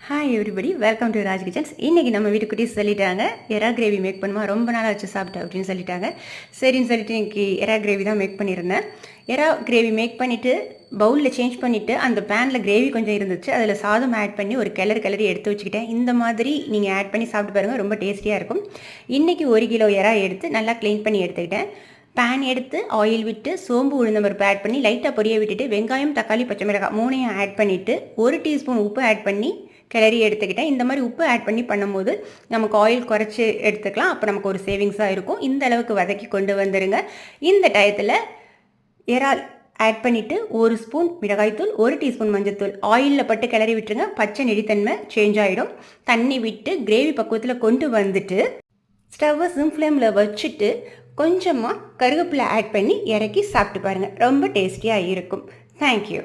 Hi everybody, welcome to Raj kitchens. இன்றைக்கி நம்ம வீட்டுக்குட்டி சொல்லிட்டாங்க எறா கிரேவி மேக் பண்ணுமா, ரொம்ப நாளாக வச்சு சாப்பிட்டேன் அப்படின்னு சொல்லிட்டாங்க. சரின்னு சொல்லிட்டு இன்றைக்கி எறா கிரேவி தான் மேக் பண்ணியிருந்தேன். எறா கிரேவி மேக் பண்ணிவிட்டு பவுலில் சேஞ்ச் பண்ணிவிட்டு அந்த பேனில் கிரேவி கொஞ்சம் இருந்துச்சு, அதில் சாதம் ஆட் பண்ணி ஒரு கிளறி எடுத்து வச்சுக்கிட்டேன். இந்த மாதிரி நீங்கள் ஆட் பண்ணி சாப்பிட்டு பாருங்கள், ரொம்ப டேஸ்டியாக இருக்கும். இன்றைக்கி 1 கிலோ எறா எடுத்து நல்லா க்ளீன் பண்ணி எடுத்துக்கிட்டேன். பேன் எடுத்து ஆயில் விட்டு சோம்பு உளுந்தம்பருப்பு ஆட் பண்ணி லைட்டாக பொரிய விட்டுட்டு வெங்காயம் தக்காளி பச்சை மிளகாய் 3ஐயும் ஆட் பண்ணிவிட்டு 1 டீஸ்பூன் உப்பு ஆட் பண்ணி கிளறி எடுத்துக்கிட்டேன். இந்த மாதிரி உப்பு ஆட் பண்ணி பண்ணும்போது நமக்கு ஆயில் குறைச்சி எடுத்துக்கலாம், அப்போ நமக்கு ஒரு சேவிங்ஸாக இருக்கும். இந்த அளவுக்கு வதக்கி கொண்டு வந்துடுங்க. இந்த டயத்தில் இறால் ஆட் பண்ணிவிட்டு 1 ஸ்பூன் மிளகாய்த்தூள், 1 டீஸ்பூன் மஞ்சள்தூள் ஆயிலில் பட்டு கிளறி விட்டுருங்க. பச்சை நெடித்தன்மை சேஞ்ச் ஆகிடும். தண்ணி விட்டு கிரேவி பக்குவத்தில் கொண்டு வந்துட்டு ஸ்டவ்வை சிம் ஃப்ளேமில் வச்சுட்டு கொஞ்சமாக கருவேப்பிலை ஆட் பண்ணி இறக்கி சாப்பிட்டு பாருங்கள், ரொம்ப டேஸ்டியாக இருக்கும். தேங்க்யூ.